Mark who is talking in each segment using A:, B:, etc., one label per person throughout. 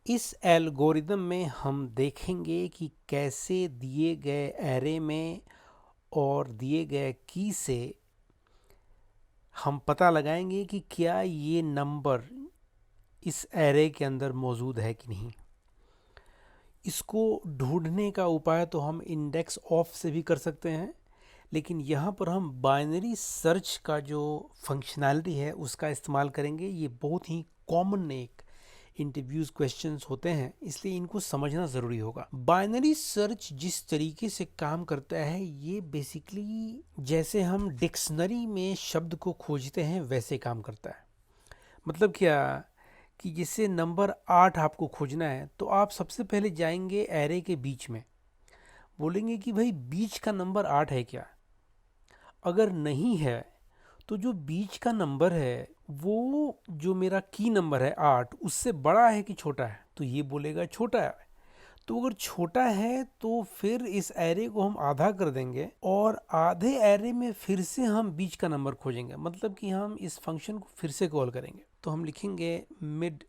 A: इस एल्गोरिदम में हम देखेंगे कि कैसे दिए गए एरे में और दिए गए की से हम पता लगाएंगे कि क्या ये नंबर इस एरे के अंदर मौजूद है कि नहीं। इसको ढूंढने का उपाय तो हम इंडेक्स ऑफ से भी कर सकते हैं, लेकिन यहाँ पर हम बाइनरी सर्च का जो फंक्शनैलिटी है उसका इस्तेमाल करेंगे। ये बहुत ही कॉमन एक इंटरव्यूज क्वेश्चंस होते हैं, इसलिए इनको समझना ज़रूरी होगा। बाइनरी सर्च जिस तरीके से काम करता है, ये बेसिकली जैसे हम डिक्शनरी में शब्द को खोजते हैं वैसे काम करता है। मतलब क्या कि जैसे नंबर 8 आपको खोजना है तो आप सबसे पहले जाएंगे एरे के बीच में, बोलेंगे कि भाई बीच का नंबर 8 है क्या। अगर नहीं है तो जो बीच का नंबर है वो जो मेरा की नंबर है 8 उससे बड़ा है कि छोटा है, तो ये बोलेगा छोटा है। तो अगर छोटा है तो फिर इस एरे को हम आधा कर देंगे और आधे एरे में फिर से हम बीच का नंबर खोजेंगे। मतलब कि हम इस फंक्शन को फिर से कॉल करेंगे, तो हम लिखेंगे mid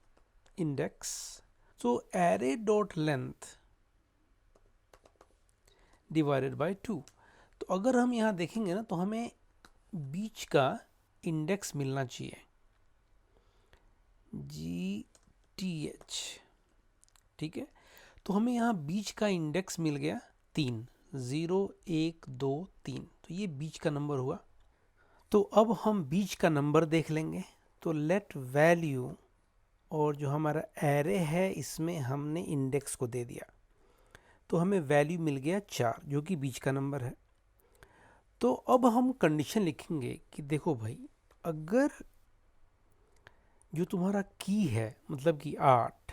A: index, so array dot length divided by 2। तो अगर हम यहाँ देखेंगे ना तो हमें बीच का इंडेक्स मिलना चाहिए, जी टी एच, ठीक है। तो हमें यहाँ बीच का इंडेक्स मिल गया 3, 0 1 2 3, तो ये बीच का नंबर हुआ। तो अब हम बीच का नंबर देख लेंगे। तो लेट वैल्यू, और जो हमारा एरे है इसमें हमने इंडेक्स को दे दिया, तो हमें वैल्यू मिल गया 4 जो कि बीच का नंबर है। तो अब हम कंडीशन लिखेंगे कि देखो भाई, अगर जो तुम्हारा की है मतलब कि 8,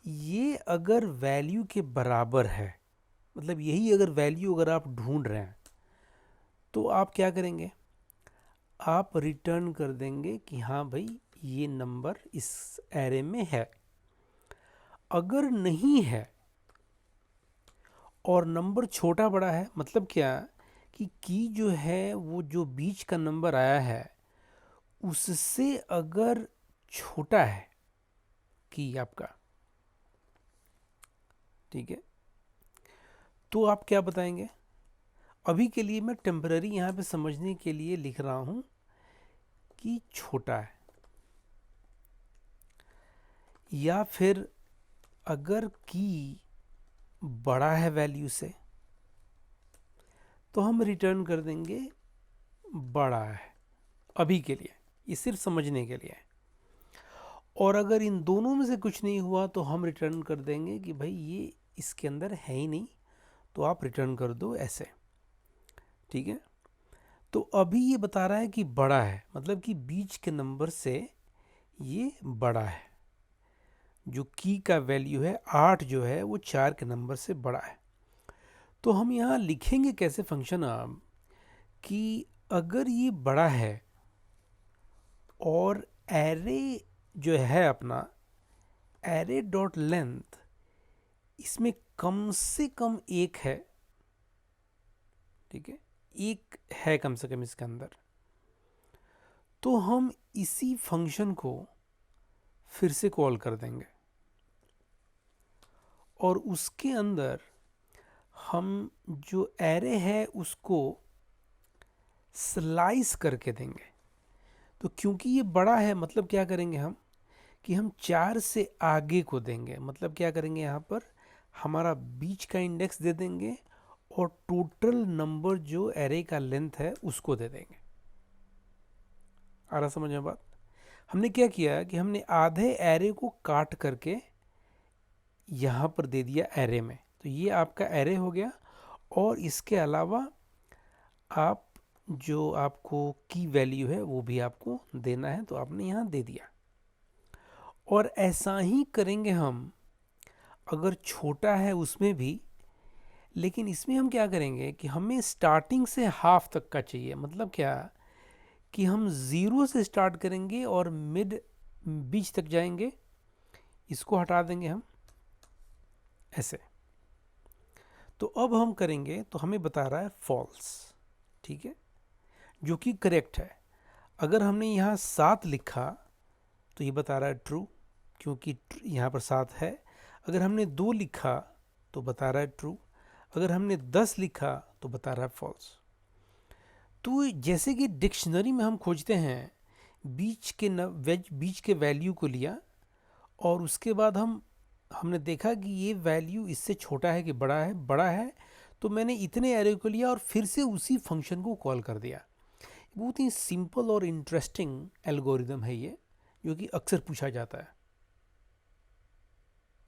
A: ये अगर वैल्यू के बराबर है, मतलब यही अगर वैल्यू अगर आप ढूंढ रहे हैं, तो आप क्या करेंगे, आप रिटर्न कर देंगे कि हाँ भाई ये नंबर इस एरे में है। अगर नहीं है और नंबर छोटा बड़ा है, मतलब क्या कि जो है वो जो बीच का नंबर आया है उससे अगर छोटा है की आपका, ठीक है, तो आप क्या बताएंगे। अभी के लिए मैं टेम्पररी यहाँ पे समझने के लिए लिख रहा हूँ कि छोटा है, या फिर अगर की बड़ा है वैल्यू से तो हम रिटर्न कर देंगे बड़ा है। अभी के लिए ये सिर्फ समझने के लिए है। और अगर इन दोनों में से कुछ नहीं हुआ तो हम रिटर्न कर देंगे कि भाई ये इसके अंदर है ही नहीं, तो आप रिटर्न कर दो ऐसे, ठीक है। तो अभी ये बता रहा है कि बड़ा है, मतलब कि बीच के नंबर से ये बड़ा है। जो की का वैल्यू है 8 जो है वो 4 के नंबर से बड़ा है। तो हम यहाँ लिखेंगे कैसे फंक्शन अब कि अगर ये बड़ा है और एरे जो है अपना एरे डॉट लेंथ इसमें कम से कम एक है, ठीक है, एक है कम से कम इसके अंदर, तो हम इसी फंक्शन को फिर से कॉल कर देंगे और उसके अंदर हम जो एरे है उसको स्लाइस करके देंगे। तो क्योंकि ये बड़ा है, मतलब क्या करेंगे हम कि हम 4 से आगे को देंगे। मतलब क्या करेंगे, यहाँ पर हमारा बीच का इंडेक्स दे देंगे और टोटल नंबर जो एरे का लेंथ है उसको दे देंगे। आ रहा समझ में बात। हमने क्या किया कि हमने आधे एरे को काट करके यहाँ पर दे दिया एरे में, तो ये आपका एरे हो गया। और इसके अलावा आप जो आपको की वैल्यू है वो भी आपको देना है, तो आपने यहाँ दे दिया। और ऐसा ही करेंगे हम अगर छोटा है उसमें भी, लेकिन इसमें हम क्या करेंगे कि हमें स्टार्टिंग से हाफ तक का चाहिए। मतलब क्या कि हम ज़ीरो से स्टार्ट करेंगे और मिड बीच तक जाएंगे, इसको हटा देंगे हम ऐसे। तो अब हम करेंगे तो हमें बता रहा है फॉल्स, ठीक है, जो कि करेक्ट है। अगर हमने यहाँ 7 लिखा तो ये बता रहा है ट्रू, क्योंकि यहाँ पर 7 है। अगर हमने 2 लिखा तो बता रहा है ट्रू, अगर हमने 10 लिखा तो बता रहा है फॉल्स। तो जैसे कि डिक्शनरी में हम खोजते हैं, बीच के वैल्यू को लिया और उसके बाद हमने देखा कि ये वैल्यू इससे छोटा है कि बड़ा है, तो मैंने इतने एरे को लिया और फिर से उसी फंक्शन को कॉल कर दिया। बहुत ही सिंपल और इंटरेस्टिंग एल्गोरिदम है ये, जो कि अक्सर पूछा जाता है।